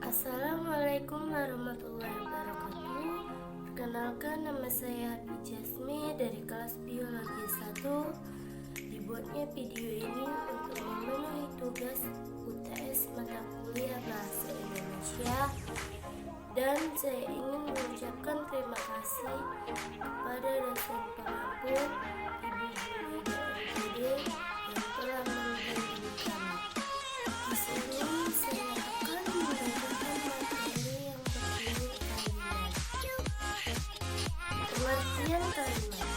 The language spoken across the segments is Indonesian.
Assalamualaikum warahmatullahi wabarakatuh. Perkenalkan, nama saya Happy Jasmi dari kelas Biologi 1. Dibuatnya video ini untuk memenuhi tugas UTS mata kuliah Bahasa Indonesia. Dan saya ingin mengucapkan terima kasih kepada dosen pengampu Ibu Junaida LPD yang telah membimbing kami. Di sini saya akan membacakan materi yang berjudul kalimat. Pengertian kalimat.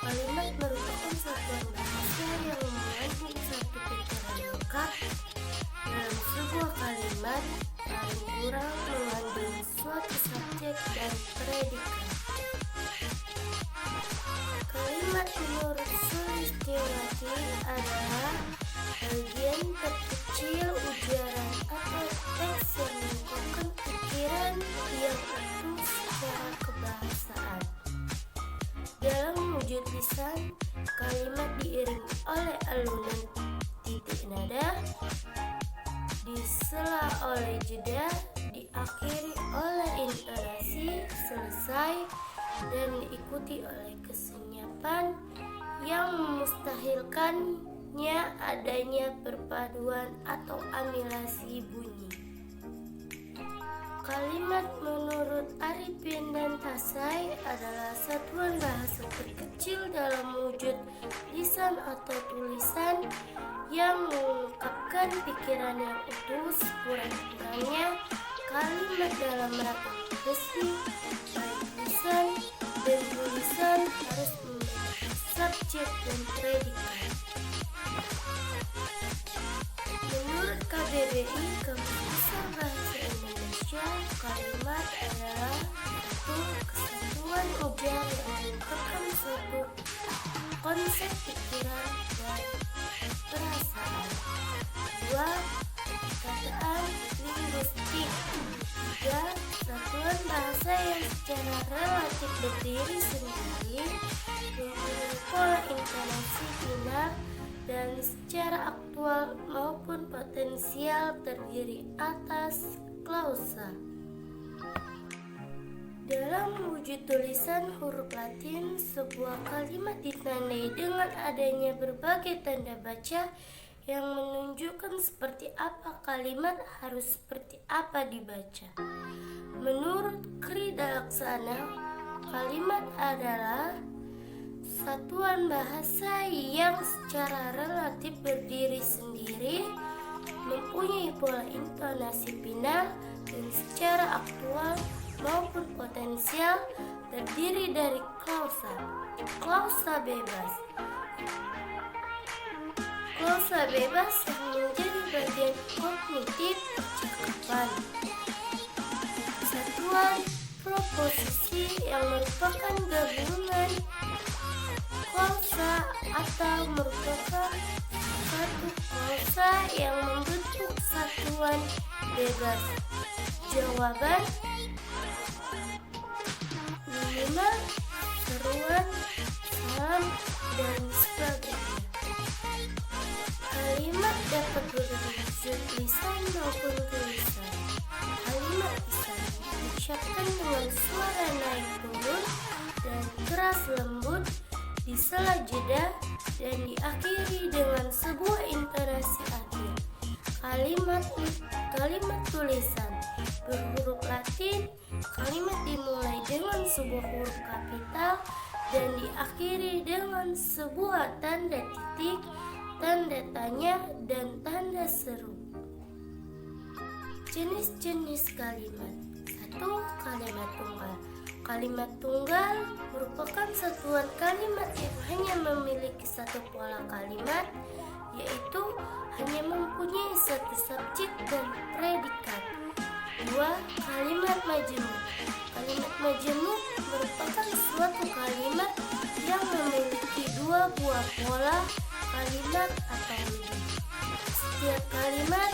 Kalimat merupakan satuan bahasa yang mengandung satu pikiran lengkap. Dalam sebuah kalimat, paling kurang mengandung suatu subjek dan predikat. Kalimat menurut Sulistiowati adalah bagian terkecil ujaran atau teks yang mengungkapkan pikiran yang utuh secara kebahasaan. Dalam wujud lisan, kalimat diiringi oleh alunan titik nada, disela oleh jeda, diakhiri oleh intonasi selesai, dan diikuti oleh kesenyapan yang memustahilkannya adanya perpaduan atau amilasi bunyi. Kalimat menurut Arifin dan Tasai adalah satuan bahasa terkecil dalam wujud lisan atau tulisan yang mengungkapkan pikiran yang utuh. Sekurang-kurangnya kalimat dalam rangka besi, baik lisan dan tulisan harus memiliki subjek dan predikat. Menurut KBBI, Kamus Besar Bahasa Indonesia, kalimat adalah satu kesatuan ujar yang mengungkapkan suatu konsep pikiran dan perasaan. 2. Perkataan linguistik. 3. Satuan bahasa yang secara relatif berdiri sendiri, mempunyai pola intonasi final dan secara aktual maupun potensial terdiri atas klausa. Dalam wujud tulisan huruf Latin, sebuah kalimat ditandai dengan adanya berbagai tanda baca yang menunjukkan seperti apa kalimat harus seperti apa dibaca. Menurut Krida Laksana, kalimat adalah satuan bahasa yang secara relatif berdiri sendiri, mempunyai pola intonasi final, dan secara aktual maupun potensial terdiri dari klausa. Klausa bebas. Klausa bebas yang menjadi bagian kognitif percakapan. Satuan proposisi yang merupakan gabungan klausa atau merupakan satu klausa yang membentuk satuan bebas. Jawaban: minimal, seruan, salam, dan sebagainya. Kalimat dapat berwujud lisan maupun tulisan. Kalimat lisan diucapkan dengan suara naik turun dan keras lembut, disela jeda, dan diakhiri dengan sebuah intonasi akhir. Kalimat tulisan berhuruf Latin, kalimat dimulai dengan sebuah huruf kapital dan diakhiri dengan sebuah tanda titik, tanda tanya, dan tanda seru. Jenis-jenis kalimat. 1. Kalimat tunggal. Kalimat tunggal merupakan satuan kalimat yang hanya memiliki satu pola kalimat, yaitu hanya mempunyai satu subjek dan predikat. 2. Kalimat majemuk. Kalimat majemuk merupakan suatu kalimat yang memiliki dua buah pola kalimat atau lebih. Setiap kalimat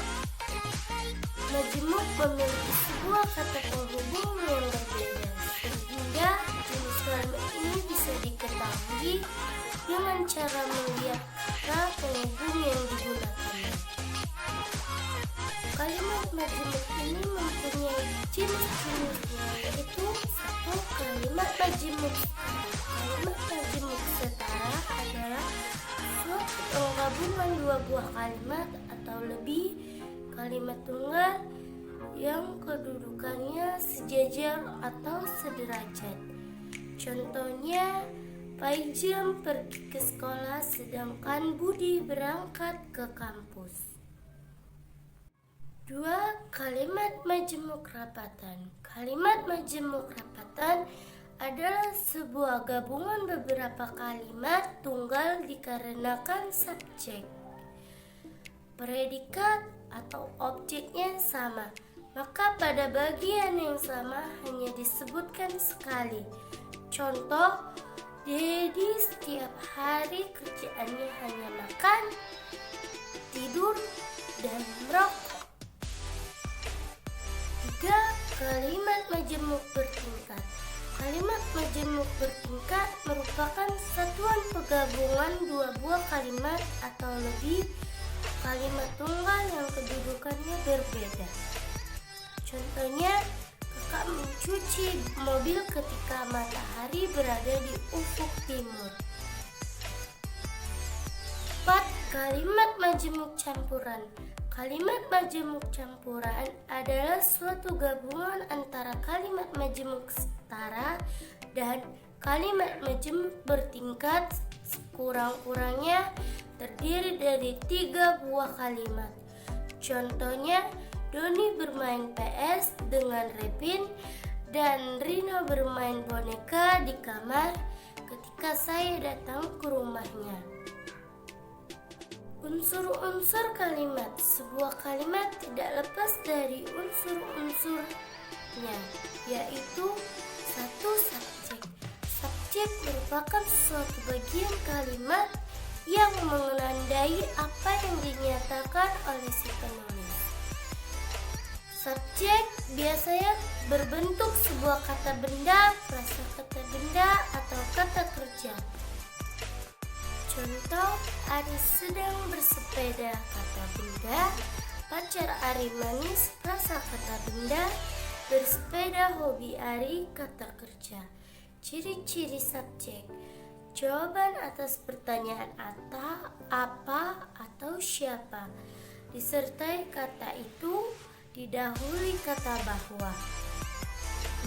majemuk memiliki sebuah kata penghubung yang berbeda, sehingga jenis kalimat ini bisa diketahui dengan cara melihat kata penghubung yang digunakannya. Kalimat majemuk ini mempunyai Jenis-jenisnya yaitu satu, kalimat majemuk. Kalimat majemuk setara adalah suatu penggabungan dua buah kalimat atau lebih kalimat tunggal yang kedudukannya sejajar atau sederajat. Contohnya, Paijem pergi ke sekolah sedangkan Budi berangkat ke kampus. 2. Kalimat majemuk rapatan. Kalimat majemuk rapatan adalah sebuah gabungan beberapa kalimat tunggal dikarenakan subjek, predikat atau objeknya sama, maka pada bagian yang sama hanya disebutkan sekali. Contoh, Dedi setiap hari kerjaannya hanya makan, tidur, dan merokok. 3. Kalimat majemuk bertingkat. Kalimat majemuk bertingkat merupakan satuan penggabungan dua buah kalimat atau lebih kalimat tunggal yang kedudukannya berbeda. Contohnya, kakak mencuci mobil ketika matahari berada di ufuk timur. 4. Kalimat majemuk campuran. Kalimat majemuk campuran adalah suatu gabungan antara kalimat majemuk setara dan kalimat majemuk bertingkat, sekurang-kurangnya terdiri dari 3 buah kalimat. Contohnya, Doni bermain PS dengan Repin dan Rino bermain boneka di kamar ketika saya datang ke rumahnya. Unsur-unsur kalimat. Sebuah kalimat tidak lepas dari unsur-unsurnya, yaitu 1. Subjek. Subjek merupakan suatu bagian kalimat yang menandai apa yang dinyatakan oleh si penulis. Subjek biasanya berbentuk sebuah kata benda, frasa kata benda, atau kata kerja. Contoh, Ari sedang bersepeda, kata benda. Pacar Ari manis, frasa kata benda. Bersepeda hobi Ari, kata kerja. Ciri-ciri subjek. Jawaban atas pertanyaan apa, atau siapa. Disertai kata itu, didahului kata bahwa.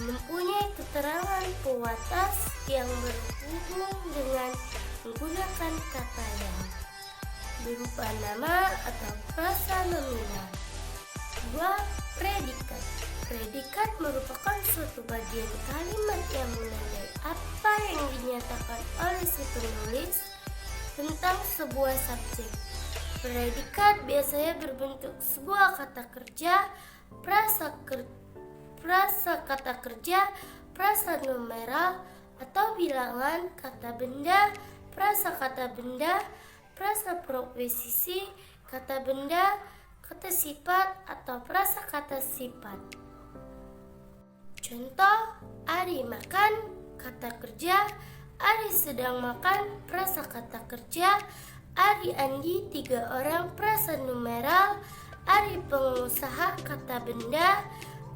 Mempunyai keterangan pewatas yang berhubung dengan menggunakan kata yang berupa nama atau frasa nominal. 2. Predikat. Predikat merupakan suatu bagian kalimat yang menandai apa yang dinyatakan oleh si penulis tentang sebuah subjek. Predikat biasanya berbentuk sebuah kata kerja, frasa kata kerja, frasa numeral atau bilangan, kata benda, frasa kata benda, frasa proposisi, kata benda, kata sifat atau frasa kata sifat. Contoh, Ari makan, kata kerja, Ari sedang makan, frasa kata kerja, Ari Andi 3 orang, frasa numeral, Ari pengusaha, kata benda,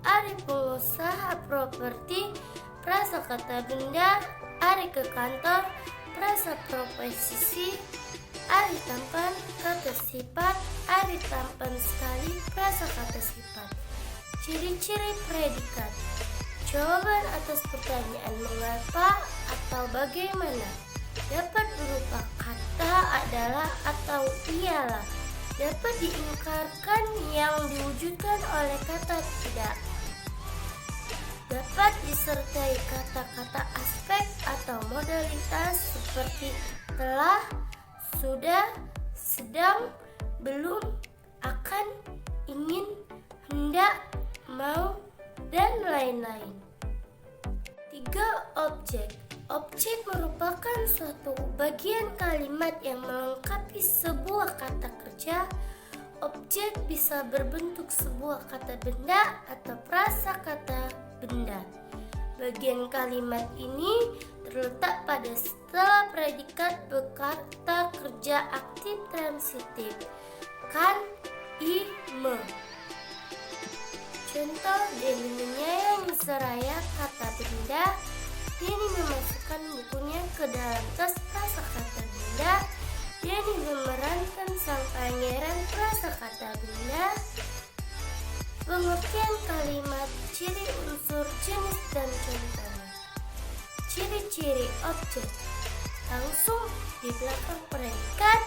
Ari pengusaha properti, frasa kata benda, Ari ke kantor, frasa proposisi, Ari tampan, kata sifat, Ari tampan sekali, frasa kata sifat. Ciri-ciri predikat. Jawaban atas pertanyaan mengapa atau bagaimana dapat berupa kata adalah atau iyalah. Dapat diingkarkan yang diwujudkan oleh kata tidak. Dapat disertai kata-kata aspek atau modalitas seperti telah, sudah, sedang, belum, akan, ingin, hendak, mau, dan lain-lain. 3. Objek. Objek merupakan suatu bagian kalimat yang melengkapi sebuah kata kerja. Objek bisa berbentuk sebuah kata benda atau frasa kata benda. Bagian kalimat ini terletak pada setelah predikat berkata kerja aktif transitif. Kan, i, me. Contoh, Denny menyayangi Seraya kata benda. Denny memasukkan bukunya ke dalam tas prasakata benda. Denny memerankan sang pangeran prasakata benda. Pengertian kalimat, ciri unsur, jenis, dan contohnya. Ciri-ciri objek langsung di belakang predikat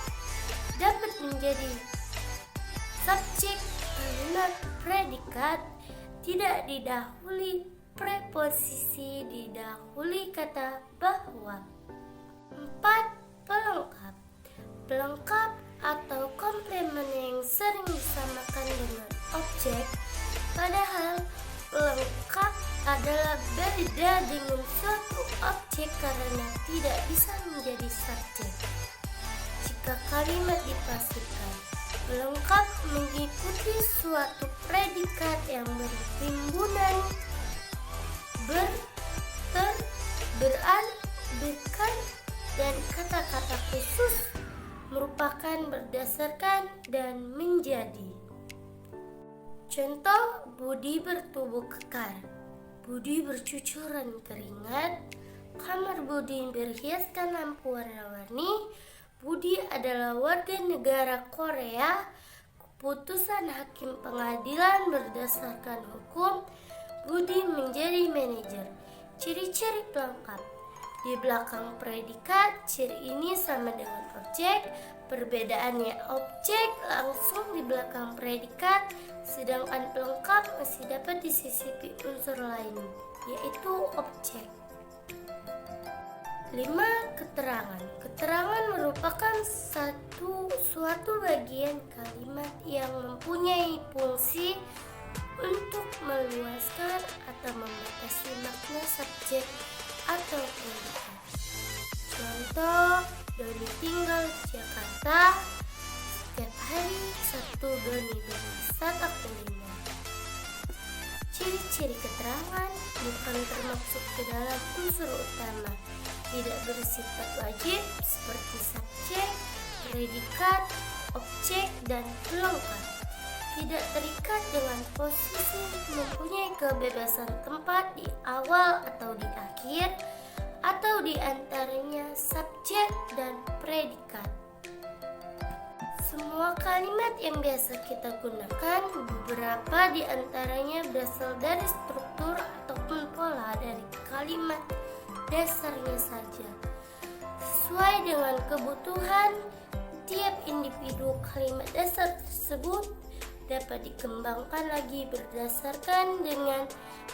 dapat menjadi subjek kalimat predikat, tidak didahului preposisi, didahului kata bahwa. 4. Pelengkap. Pelengkap atau komplement yang sering disamakan dengan objek, padahal pelengkap adalah berbeda dengan suatu objek karena tidak bisa menjadi subjek. Jika kalimat dipasifkan, pelengkap mengikuti suatu predikat yang bertimbunan ber, ter, beran, berkan, dan kata-kata khusus merupakan berdasarkan dan menjadi. Contoh, Budi bertubuh kekar, Budi bercucuran keringat, kamar Budi berhiaskan lampu warna-warni, Budi adalah warga negara Korea, keputusan hakim pengadilan berdasarkan hukum, Budi menjadi manajer. Ciri-ciri pelengkap. Di belakang predikat, ciri ini sama dengan objek. Perbedaannya, objek langsung di belakang predikat, sedangkan pelengkap masih dapat disisipi unsur lain, yaitu objek. 5. Keterangan. Keterangan merupakan suatu bagian kalimat yang mempunyai fungsi untuk meluaskan atau membatasi makna subjek atau predikat. Contoh, Doni tinggal di Jakarta. Setiap hari Sabtu Doni berwisata kuliner. Ciri-ciri keterangan bukan termasuk ke dalam unsur utama, tidak bersifat wajib seperti subjek, predikat, objek, dan pelengkap. Tidak terikat dengan posisi, mempunyai kebebasan tempat di awal atau di akhir, atau di antaranya subjek dan predikat. Semua kalimat yang biasa kita gunakan, beberapa di antaranya berasal dari struktur ataupun pola dari kalimat dasarnya saja. Sesuai dengan kebutuhan tiap individu, kalimat dasar tersebut dapat dikembangkan lagi berdasarkan dengan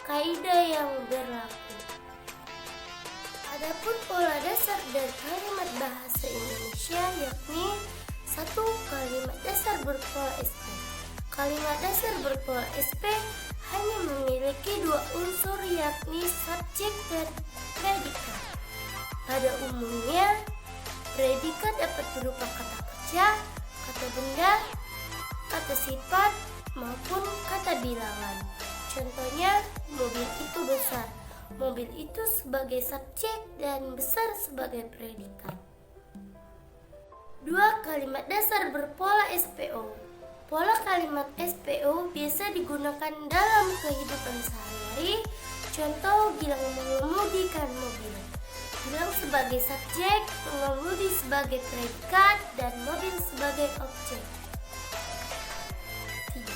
kaidah yang berlaku. Adapun pola dasar dari kalimat bahasa Indonesia yakni 1. Kalimat dasar berpola SP. Kalimat dasar berpola SP hanya memiliki 2 unsur yakni subjek dan predikat. Pada umumnya, predikat dapat berupa kata kerja, kata benda, kata sifat, maupun kata bilangan. Contohnya, mobil itu besar. Mobil itu sebagai subjek dan besar sebagai predikat. 2. Kalimat dasar berpola SPO. Pola kalimat SPO biasa digunakan dalam kehidupan sehari-hari. Contoh, Gilang mengemudikan mobil. Gilang sebagai subjek, mengemudi sebagai predikat, dan mobil sebagai objek.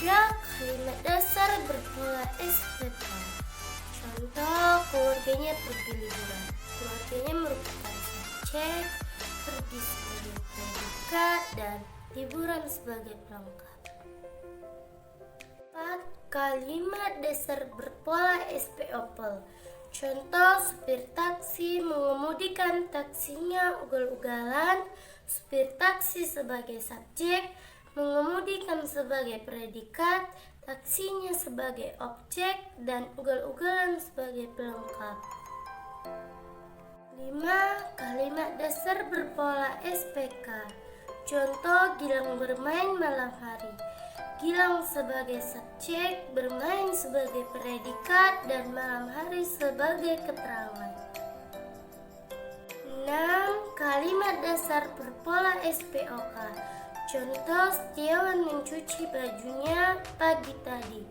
3. Kalimat dasar berpola SPP. Contoh, keluarganya pergi liburan. Keluarganya merupakan subjek, pergi sebagai predikat, dan liburan sebagai pelengkap. 4. Kalimat dasar berpola SPOPL. Contoh, supir taksi mengemudikan taksinya ugal-ugalan. Supir taksi sebagai subjek, mengemudikan sebagai predikat, taksinya sebagai objek, dan ugal-ugalan sebagai pelengkap. 5. Kalimat dasar berpola SPK. Contoh, Gilang bermain malam hari. Gilang sebagai subjek, bermain sebagai predikat, dan malam hari sebagai keterangan. 6. Kalimat dasar berpola SPOK. Contoh, Setiawan mencuci bajunya pagi tadi.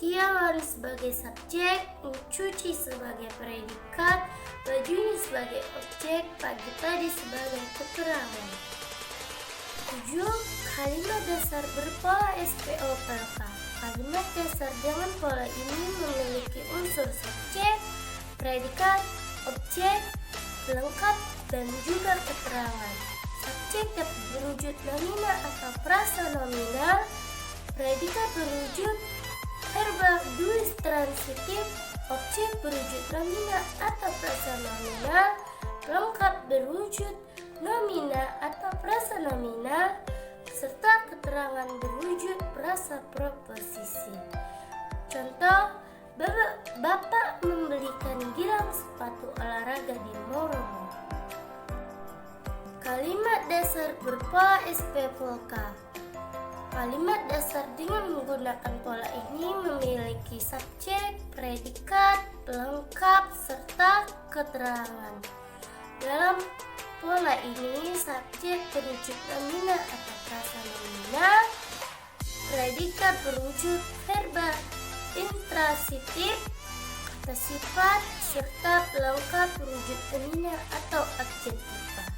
Tiawan sebagai subjek, mencuci sebagai predikat, bajunya sebagai objek, pagi tadi sebagai keterangan. 7. Kalimat dasar berpola SPOPK. Kalimat dasar dengan pola ini memiliki unsur subjek, predikat, objek, pelengkap, dan juga keterangan. Subjek dapat berwujud nominal atau frasa nominal, predikat berwujud verba duis transitif, objek berwujud nominal atau frasa nominal, pelengkap berwujud nominal atau frasa nominal, serta keterangan berwujud frasa proposisi. Contoh, Bapak membelikan Gilang sepatu olahraga di Moromo. Kalimat dasar berpola SPOPK. Kalimat dasar dengan menggunakan pola ini memiliki subjek, predikat, pelengkap, serta keterangan. Dalam pola ini, subjek berwujud nominal atau frasa nominal, predikat berwujud verba intransitif, kata sifat, serta pelengkap berwujud nominal atau adjektiva.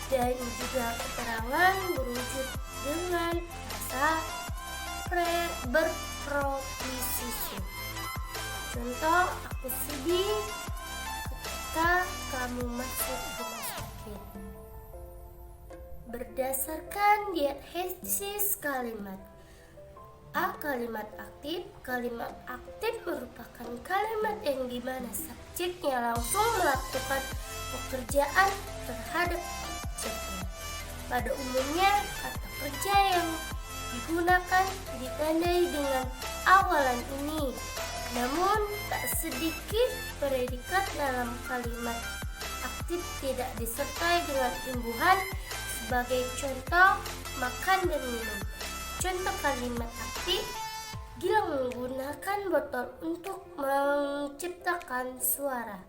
Dan juga keterangan berwujud dengan frasa berproposisi. Contoh, aku sedih ketika kamu masuk rumah sakit. Berdasarkan diatesis kalimat. A. Kalimat aktif. Kalimat aktif merupakan kalimat yang dimana subjeknya langsung melakukan pekerjaan terhadap objeknya. Pada umumnya, kata kerja yang digunakan ditandai dengan awalan ini. Namun, tak sedikit predikat dalam kalimat aktif tidak disertai dengan imbuhan, sebagai contoh makan dan minum. Contoh kalimat aktif, Gilang menggunakan botol untuk menciptakan suara.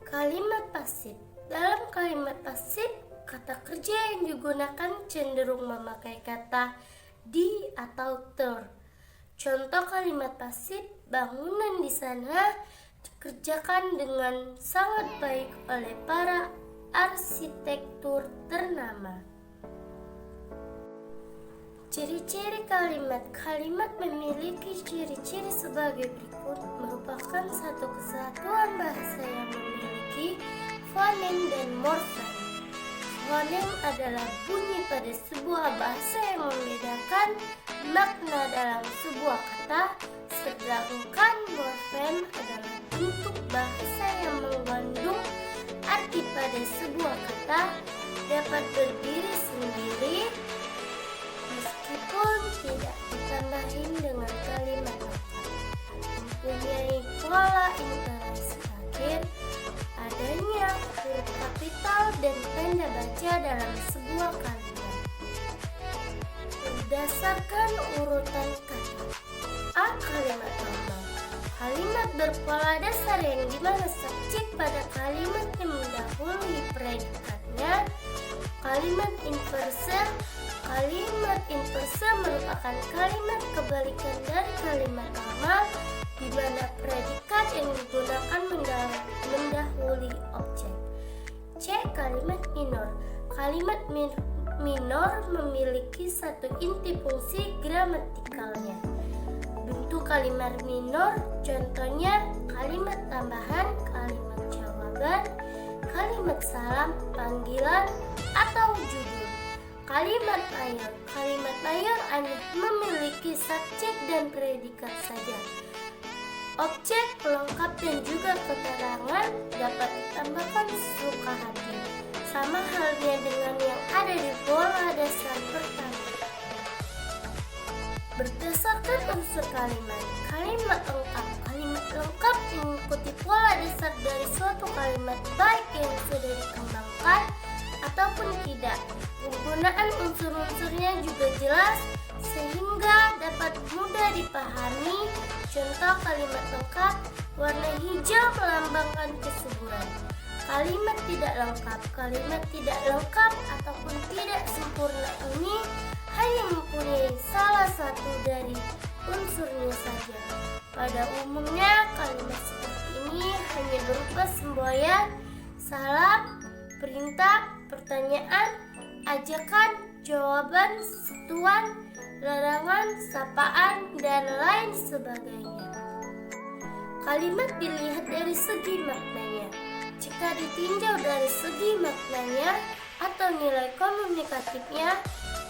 Kalimat pasif. Dalam kalimat pasif, kata kerja yang digunakan cenderung memakai kata di atau ter. Contoh kalimat pasif, bangunan di sana dikerjakan dengan sangat baik oleh para arsitektur ternama. Ciri-ciri kalimat. Kalimat memiliki ciri-ciri sebagai berikut, merupakan satu kesatuan bahasa yang memiliki fonem dan morfem. Fonem adalah bunyi pada sebuah bahasa yang membedakan makna dalam sebuah kata, sedangkan morfem adalah bentuk bahasa yang mengandung arti pada sebuah kata, dapat berdiri sendiri meskipun tidak ditambahin dengan kalimat lengkap, mempunyai pola intonasi akhir, adanya huruf kapital dan tanda baca dalam sebuah kalimat. Berdasarkan urutan kata. A. Kalimat lambang. Kalimat berpola dasar yang dimana subjek pada kalimat yang mendahului predikatnya. Kalimat inverse. Kalimat inverse merupakan kalimat kebalikan dari kalimat lama, di mana predikat yang digunakan mendahului objek. C. Kalimat minor. Kalimat minor memiliki satu inti fungsi gramatikalnya. Bentuk kalimat minor contohnya kalimat tambahan, kalimat jawaban, kalimat salam, panggilan, atau judul. Kalimat mayor. Kalimat mayor hanya memiliki subjek dan predikat saja. Objek, pelengkap, dan juga keterangan dapat ditambahkan sesuka hati. Sama halnya dengan yang ada di pola dasar pertama. Berdasarkan unsur kalimat. Kalimat lengkap. Kalimat lengkap mengikuti pola dasar dari suatu kalimat baik yang sudah dikembangkan ataupun tidak. Penggunaan unsur-unsurnya juga jelas sehingga dapat mudah dipahami. Contoh kalimat lengkap, warna hijau melambangkan kesuburan. Kalimat tidak lengkap. Kalimat tidak lengkap ataupun tidak sempurna ini hanya mempunyai salah satu dari unsurnya saja. Pada umumnya kalimat seperti ini hanya berupa semboyan, salam, perintah, pertanyaan, ajakan, jawaban, setuan, larangan, sapaan, dan lain sebagainya. Kalimat dilihat dari segi maknanya. Jika ditinjau dari segi maknanya atau nilai komunikatifnya,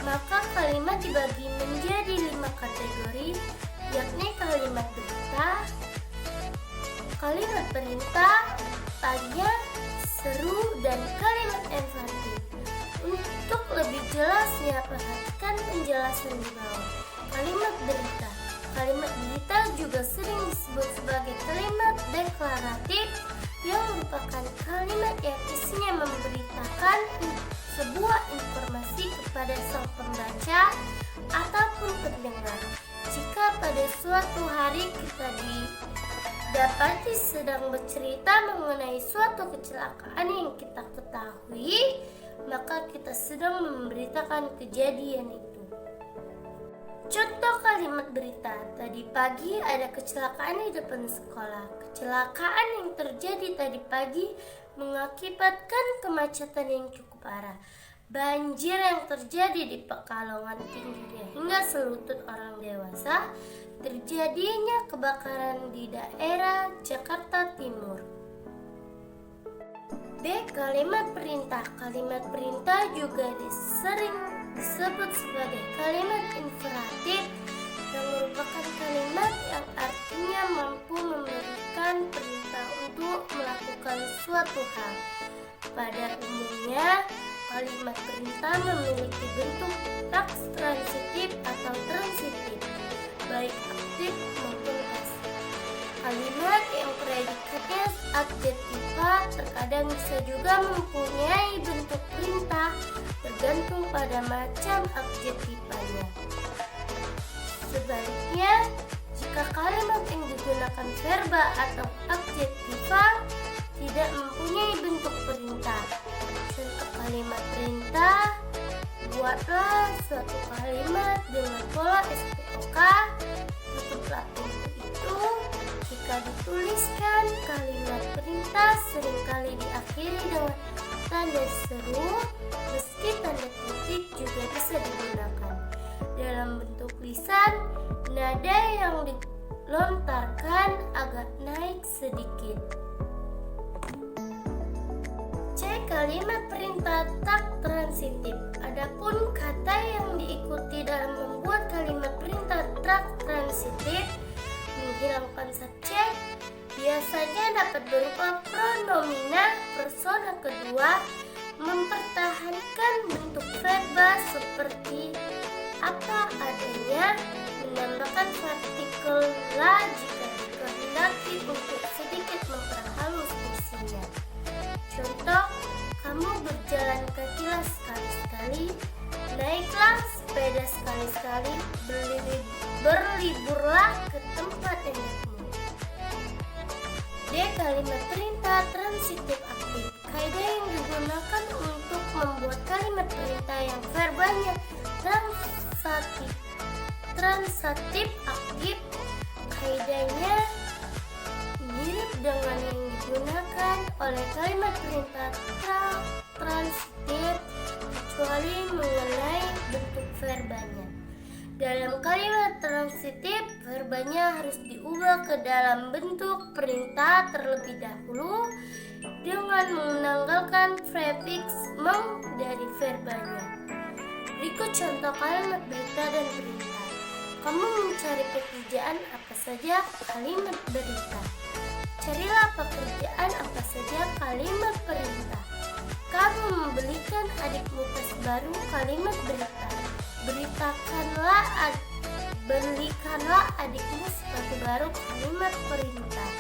maka kalimat dibagi menjadi 5 kategori, yakni kalimat berita, kalimat perintah, tanya, seru, dan kalimat empati. Untuk lebih jelasnya, perhatikan penjelasan di bawah. Kalimat berita. Kalimat berita juga sering disebut sebagai kalimat deklaratif, yang merupakan kalimat yang isinya memberitakan sebuah informasi kepada sang pembaca ataupun pendengar. Jika pada suatu hari kita didapati sedang bercerita mengenai suatu kecelakaan yang kita ketahui, maka kita sedang memberitakan kejadian itu. Contoh kalimat berita, tadi pagi ada kecelakaan di depan sekolah. Kecelakaan yang terjadi tadi pagi mengakibatkan kemacetan yang cukup parah. Banjir yang terjadi di Pekalongan tingginya hingga selutut orang dewasa. Terjadinya kebakaran di daerah Jakarta Timur. B. Kalimat perintah. Kalimat perintah juga sering disebut sebagai kalimat imperatif, yang merupakan kalimat yang artinya mampu memberikan perintah untuk melakukan suatu hal. Pada umumnya, kalimat perintah memiliki bentuk transitif atau transitif, baik aktif maupun pasif. Kalimat yang predikatnya adjektiva terkadang bisa juga mempunyai bentuk perintah, tergantung pada macam adjektivanya. Sebaliknya, jika kalimat yang digunakan verba atau adjektiva tidak mempunyai bentuk perintah. Contoh kalimat perintah: buatlah suatu kalimat dengan pola SPOK, tutuplah pintu itu. Jika dituliskan, kalimat perintah seringkali diakhiri dengan tanda seru, meski tanda titik juga bisa digunakan. Dalam bentuk lisan, nada yang dilontarkan agak naik sedikit. C. Kalimat perintah tak transitif. Adapun kata yang diikuti dalam membuat kalimat perintah tak transitif, menghilangkan subjek, biasanya dapat berupa pronomina persona kedua, mempertahankan bentuk verba seperti apa adanya, menambahkan partikel la jika dikehendaki untuk sedikit memperhalus isinya. Contoh, kamu berjalan kakilah sekali-sekali, naiklah sepeda sekali-sekali, berliburlah ke tempat enakmu. D. Kalimat perintah transitif aktif. Kaidah yang digunakan untuk membuat kalimat perintah yang verbanya transitif aktif, kaidahnya mirip dengan yang digunakan oleh kalimat perintah transitif, kecuali mengenai bentuk verbanya. Dalam kalimat transitif, verbanya harus diubah ke dalam bentuk perintah terlebih dahulu dengan menanggalkan prefiks meng dari verbanya. Berikut contoh kalimat berita dan perintah. Kamu mencari pekerjaan apa saja? Kalimat berita. Carilah pekerjaan apa saja? Kalimat perintah. Kamu membelikan adikmu tas baru? Kalimat berita. Belikanlah adikmu sepatu baru? Kalimat perintah.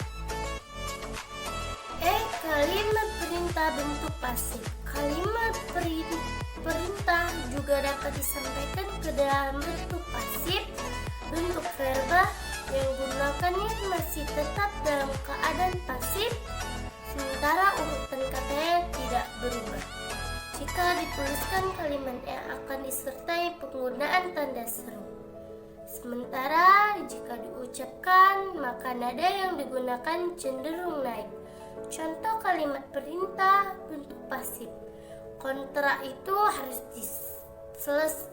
Kalimat perintah bentuk pasif. Kalimat perintah juga dapat disampaikan ke dalam bentuk pasif, bentuk verba yang gunakannya masih tetap dalam keadaan pasif, sementara urutan katanya tidak berubah. Jika dituliskan, kalimatnya akan disertai penggunaan tanda seru. Sementara jika diucapkan, maka nada yang digunakan cenderung naik. Contoh kalimat perintah bentuk pasif. Kontrak itu harus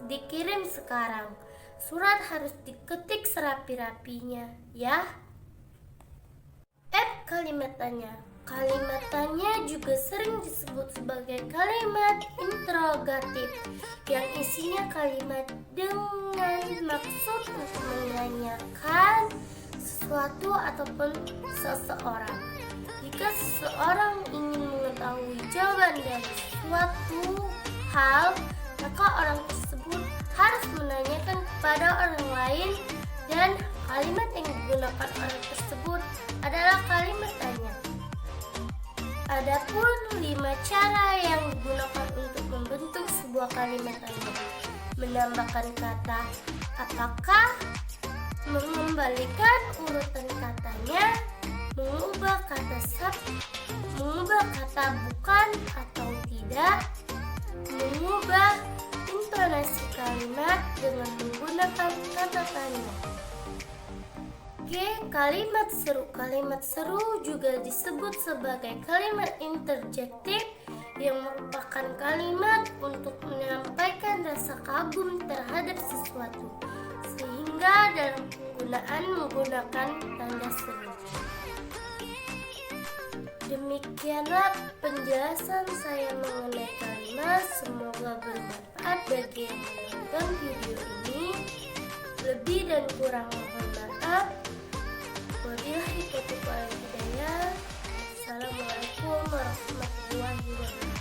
dikirim sekarang. Surat harus diketik serapi-rapinya, ya. F. Kalimat tanya. Kalimat tanya juga sering disebut sebagai kalimat interrogatif yang isinya kalimat dengan maksud untuk menanyakan sesuatu ataupun seseorang. Jika seseorang ingin mengetahui jawaban dari suatu hal, maka orang tersebut harus menanyakan kepada orang lain dan kalimat yang digunakan orang tersebut adalah kalimat tanya. Adapun 5 cara yang digunakan untuk membentuk sebuah kalimat tanya: menambahkan kata apakah, mengembalikan urutan katanya, mengubah kata bukan atau tidak, mengubah intonasi kalimat dengan menggunakan kata tanya. G. Kalimat seru. Kalimat seru juga disebut sebagai kalimat interjektif yang merupakan kalimat untuk menyampaikan rasa kagum terhadap sesuatu, sehingga dalam penggunaan menggunakan tanda seru. Demikianlah penjelasan saya mengenai kalimat. Semoga bermanfaat bagi yang menonton video ini. Lebih dan kurang mohon maaf. Wabillahi taufiq wal hidayah. Assalamualaikum warahmatullahi wabarakatuh.